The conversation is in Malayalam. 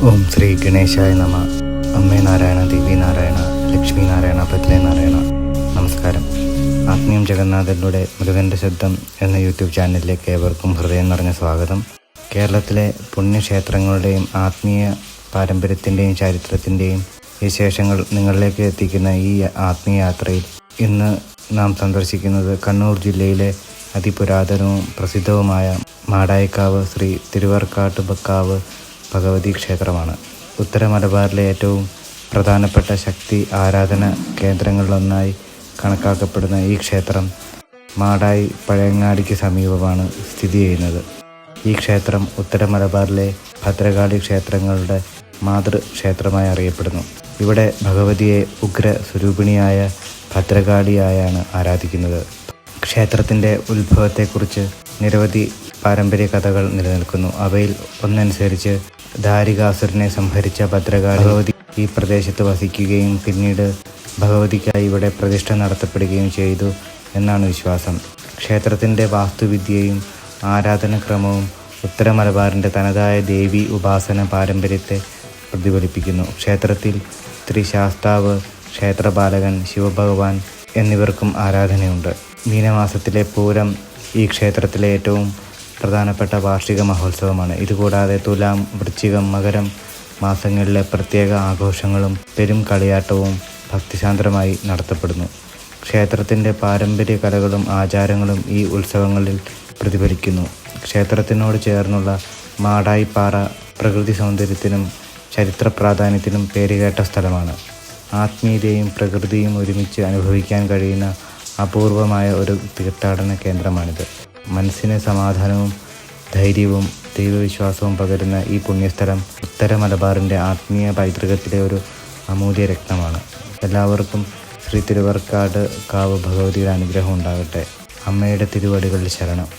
ഓം ശ്രീ ഗണേശായ നമ. അമ്മേ നാരായണ, ദേവി നാരായണ, ലക്ഷ്മി നാരായണ, ബദ്ലേ നാരായണ. നമസ്കാരം. ആത്മീയം ജഗന്നാഥനിലൂടെ മുരുകൻ്റെ ശബ്ദം എന്ന യൂട്യൂബ് ചാനലിലേക്ക് ഏവർക്കും ഹൃദയം നിറഞ്ഞ സ്വാഗതം. കേരളത്തിലെ പുണ്യക്ഷേത്രങ്ങളുടെയും ആത്മീയ പാരമ്പര്യത്തിൻ്റെയും ചരിത്രത്തിൻ്റെയും വിശേഷങ്ങൾ നിങ്ങളിലേക്ക് എത്തിക്കുന്ന ഈ ആത്മീയ യാത്രയിൽ ഇന്ന് നാം സന്ദർശിക്കുന്നത് കണ്ണൂർ ജില്ലയിലെ അതിപുരാതനവും പ്രസിദ്ധവുമായ മാടായിക്കാവ് ശ്രീ തിരുവർക്കാട്ടുകാവ് ഭഗവതി ക്ഷേത്രമാണ്. ഉത്തര മലബാറിലെ ഏറ്റവും പ്രധാനപ്പെട്ട ശക്തി ആരാധന കേന്ദ്രങ്ങളിലൊന്നായി കണക്കാക്കപ്പെടുന്ന ഈ ക്ഷേത്രം മാടായി പഴയങ്ങാടിക്ക് സമീപമാണ് സ്ഥിതി ചെയ്യുന്നത്. ഈ ക്ഷേത്രം ഉത്തര മലബാറിലെ ഭദ്രകാളി ക്ഷേത്രങ്ങളുടെ മാതൃക്ഷേത്രമായി അറിയപ്പെടുന്നു. ഇവിടെ ഭഗവതിയെ ഉഗ്ര സ്വരൂപിണിയായ ഭദ്രകാളിയായാണ് ആരാധിക്കുന്നത്. ക്ഷേത്രത്തിൻ്റെ ഉത്ഭവത്തെക്കുറിച്ച് നിരവധി പാരമ്പര്യ കഥകൾ നിലനിൽക്കുന്നു. അവയിൽ ഒന്നനുസരിച്ച് ദാരികാസുരനെ സംഹരിച്ച ഭദ്രകാളി ഈ പ്രദേശത്ത് വസിക്കുകയും പിന്നീട് ഭഗവതിക്കായി ഇവിടെ പ്രതിഷ്ഠ നടത്തപ്പെടുകയും ചെയ്തു എന്നാണ് വിശ്വാസം. ക്ഷേത്രത്തിൻ്റെ വാസ്തുവിദ്യയും ആരാധനക്രമവും ഉത്തര മലബാറിൻ്റെ തനതായ ദേവി ഉപാസന പാരമ്പര്യത്തെ പ്രതിഫലിപ്പിക്കുന്നു. ക്ഷേത്രത്തിൽ ത്രിശാസ്താവ്, ക്ഷേത്രപാലകൻ, ശിവഭഗവാൻ എന്നിവർക്കും ആരാധനയുണ്ട്. മീനമാസത്തിലെ പൂരം ഈ ക്ഷേത്രത്തിലെ ഏറ്റവും പ്രധാനപ്പെട്ട വാർഷിക മഹോത്സവമാണ്. ഇതുകൂടാതെ തുലാം, വൃശ്ചികം, മകരം മാസങ്ങളിലെ പ്രത്യേക ആഘോഷങ്ങളും പെരും കളിയാട്ടവും ഭക്തിസാന്ദ്രമായി നടത്തപ്പെടുന്നു. ക്ഷേത്രത്തിൻ്റെ പാരമ്പര്യ കലകളും ആചാരങ്ങളും ഈ ഉത്സവങ്ങളിൽ പ്രതിഫലിക്കുന്നു. ക്ഷേത്രത്തിനോട് ചേർന്നുള്ള മാടായിപ്പാറ പ്രകൃതി സൗന്ദര്യത്തിനും ചരിത്ര പ്രാധാന്യത്തിനും പേരുകേട്ട സ്ഥലമാണ്. ആത്മീയതയും പ്രകൃതിയും ഒരുമിച്ച് അനുഭവിക്കാൻ കഴിയുന്ന അപൂർവമായ ഒരു തീർത്ഥാടന കേന്ദ്രമാണിത്. മനസ്സിന് സമാധാനവും ധൈര്യവും ദൈവവിശ്വാസവും പകരുന്ന ഈ പുണ്യസ്ഥലം ഉത്തര മലബാറിൻ്റെ ആത്മീയ പൈതൃകത്തിലെ ഒരു അമൂല്യ രത്നമാണ്. എല്ലാവർക്കും ശ്രീ തിരുവർക്കാട് കാവ് ഭഗവതിയുടെ അനുഗ്രഹം ഉണ്ടാകട്ടെ. അമ്മയുടെ തിരുവടികളിൽ ശരണം.